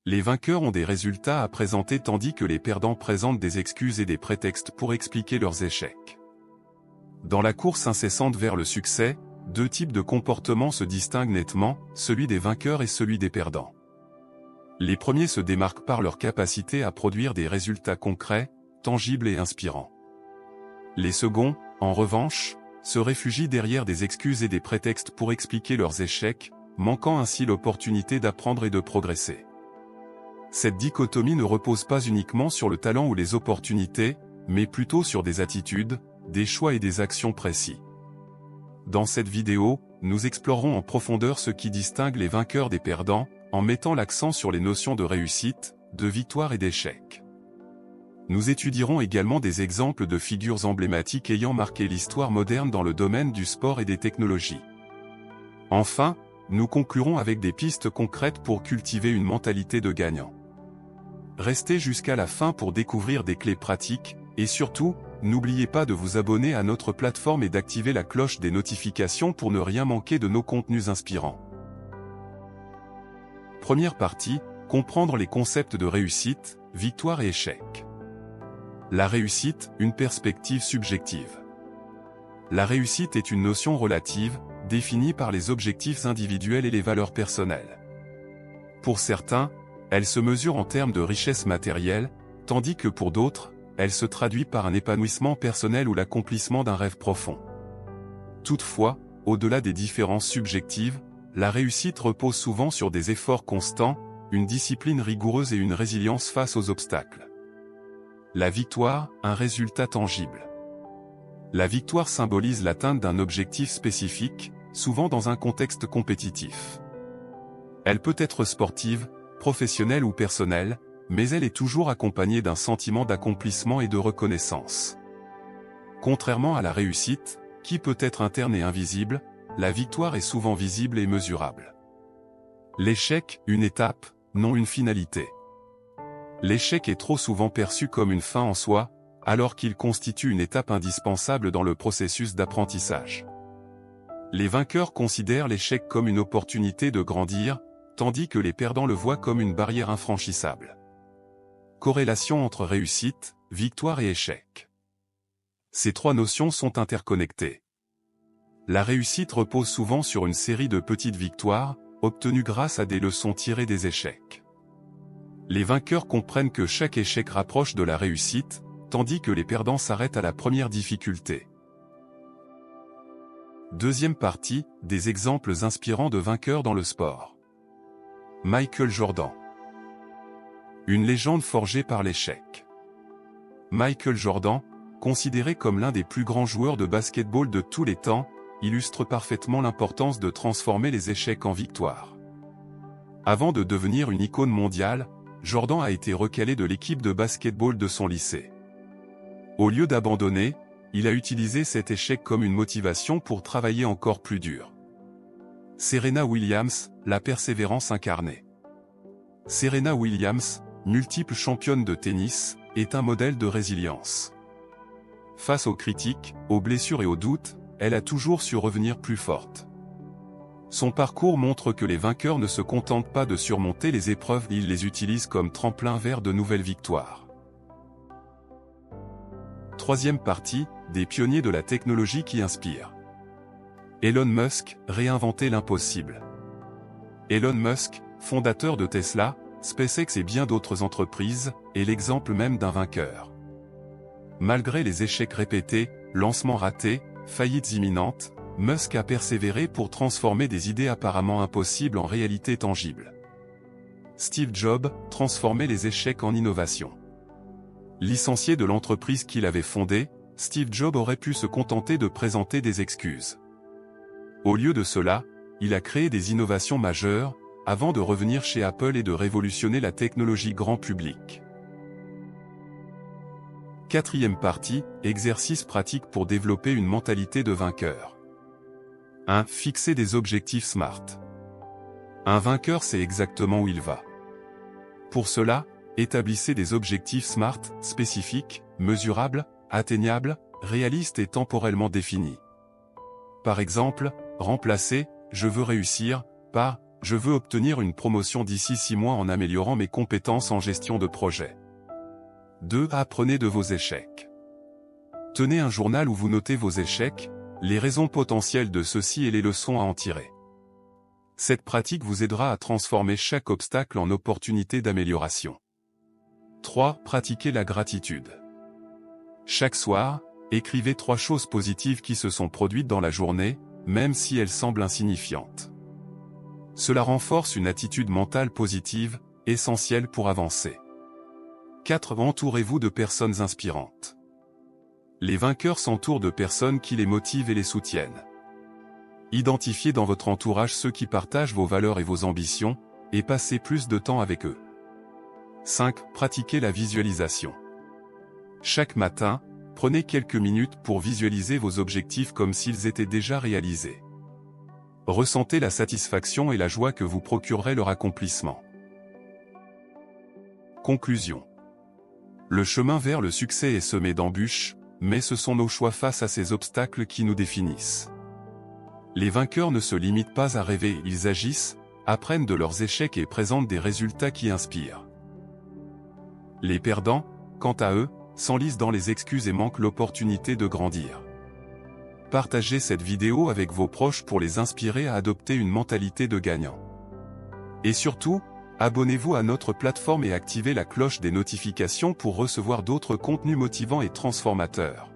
Les vainqueurs ont des résultats à présenter tandis que les perdants présentent des excuses et des prétextes pour expliquer leurs échecs. Dans la course incessante vers le succès, deux types de comportements se distinguent nettement, celui des vainqueurs et celui des perdants. Les premiers se démarquent par leur capacité à produire des résultats concrets, tangibles et inspirants. Les seconds, en revanche, se réfugient derrière des excuses et des prétextes pour expliquer leurs échecs, manquant ainsi l'opportunité d'apprendre et de progresser. Cette dichotomie ne repose pas uniquement sur le talent ou les opportunités, mais plutôt sur des attitudes, des choix et des actions précis. Dans cette vidéo, nous explorerons en profondeur ce qui distingue les vainqueurs des perdants, en mettant l'accent sur les notions de réussite, de victoire et d'échec. Nous étudierons également des exemples de figures emblématiques ayant marqué l'histoire moderne dans le domaine du sport et des technologies. Enfin, nous conclurons avec des pistes concrètes pour cultiver une mentalité de gagnant. Restez jusqu'à la fin pour découvrir des clés pratiques, et surtout, n'oubliez pas de vous abonner à notre plateforme et d'activer la cloche des notifications pour ne rien manquer de nos contenus inspirants. Première partie, comprendre les concepts de réussite, victoire et échec. La réussite, une perspective subjective. La réussite est une notion relative, définie par les objectifs individuels et les valeurs personnelles. Pour certains, elle se mesure en termes de richesse matérielle, tandis que pour d'autres, elle se traduit par un épanouissement personnel ou l'accomplissement d'un rêve profond. Toutefois, au-delà des différences subjectives, la réussite repose souvent sur des efforts constants, une discipline rigoureuse et une résilience face aux obstacles. La victoire, un résultat tangible. La victoire symbolise l'atteinte d'un objectif spécifique, souvent dans un contexte compétitif. Elle peut être sportive, professionnelle ou personnelle, mais elle est toujours accompagnée d'un sentiment d'accomplissement et de reconnaissance. Contrairement à la réussite, qui peut être interne et invisible, la victoire est souvent visible et mesurable. L'échec, une étape, non une finalité. L'échec est trop souvent perçu comme une fin en soi, alors qu'il constitue une étape indispensable dans le processus d'apprentissage. Les vainqueurs considèrent l'échec comme une opportunité de grandir, tandis que les perdants le voient comme une barrière infranchissable. Corrélation entre réussite, victoire et échec. Ces trois notions sont interconnectées. La réussite repose souvent sur une série de petites victoires, obtenues grâce à des leçons tirées des échecs. Les vainqueurs comprennent que chaque échec rapproche de la réussite, tandis que les perdants s'arrêtent à la première difficulté. Deuxième partie, des exemples inspirants de vainqueurs dans le sport. Michael Jordan. Une légende forgée par l'échec. Michael Jordan, considéré comme l'un des plus grands joueurs de basketball de tous les temps, illustre parfaitement l'importance de transformer les échecs en victoires. Avant de devenir une icône mondiale, Jordan a été recalé de l'équipe de basketball de son lycée. Au lieu d'abandonner, il a utilisé cet échec comme une motivation pour travailler encore plus dur. Serena Williams, la persévérance incarnée. Serena Williams, multiple championne de tennis, est un modèle de résilience. Face aux critiques, aux blessures et aux doutes, elle a toujours su revenir plus forte. Son parcours montre que les vainqueurs ne se contentent pas de surmonter les épreuves, ils les utilisent comme tremplin vers de nouvelles victoires. Troisième partie, des pionniers de la technologie qui inspirent. Elon Musk, réinventer l'impossible. Elon Musk, fondateur de Tesla, SpaceX et bien d'autres entreprises, est l'exemple même d'un vainqueur. Malgré les échecs répétés, lancements ratés, faillites imminentes, Musk a persévéré pour transformer des idées apparemment impossibles en réalité tangibles. Steve Jobs, transformer les échecs en innovation. Licencié de l'entreprise qu'il avait fondée, Steve Jobs aurait pu se contenter de présenter des excuses. Au lieu de cela, il a créé des innovations majeures, avant de revenir chez Apple et de révolutionner la technologie grand public. Quatrième partie, exercice pratique pour développer une mentalité de vainqueur. 1. Fixer des objectifs SMART. Un vainqueur sait exactement où il va. Pour cela, établissez des objectifs SMART, spécifiques, mesurables, atteignables, réalistes et temporellement définis. Par exemple, remplacez « je veux réussir » par Je veux obtenir une promotion d'ici 6 mois en améliorant mes compétences en gestion de projet. 2. Apprenez de vos échecs. Tenez un journal où vous notez vos échecs, les raisons potentielles de ceux-ci et les leçons à en tirer. Cette pratique vous aidera à transformer chaque obstacle en opportunité d'amélioration. 3. Pratiquez la gratitude. Chaque soir, écrivez 3 choses positives qui se sont produites dans la journée, même si elles semblent insignifiantes. Cela renforce une attitude mentale positive, essentielle pour avancer. 4. Entourez-vous de personnes inspirantes. Les vainqueurs s'entourent de personnes qui les motivent et les soutiennent. Identifiez dans votre entourage ceux qui partagent vos valeurs et vos ambitions, et passez plus de temps avec eux. 5. Pratiquez la visualisation. Chaque matin, prenez quelques minutes pour visualiser vos objectifs comme s'ils étaient déjà réalisés. Ressentez la satisfaction et la joie que vous procurerait leur accomplissement. Conclusion. Le chemin vers le succès est semé d'embûches, mais ce sont nos choix face à ces obstacles qui nous définissent. Les vainqueurs ne se limitent pas à rêver, ils agissent, apprennent de leurs échecs et présentent des résultats qui inspirent. Les perdants, quant à eux, s'enlisent dans les excuses et manquent l'opportunité de grandir. Partagez cette vidéo avec vos proches pour les inspirer à adopter une mentalité de gagnant. Et surtout, abonnez-vous à notre plateforme et activez la cloche des notifications pour recevoir d'autres contenus motivants et transformateurs.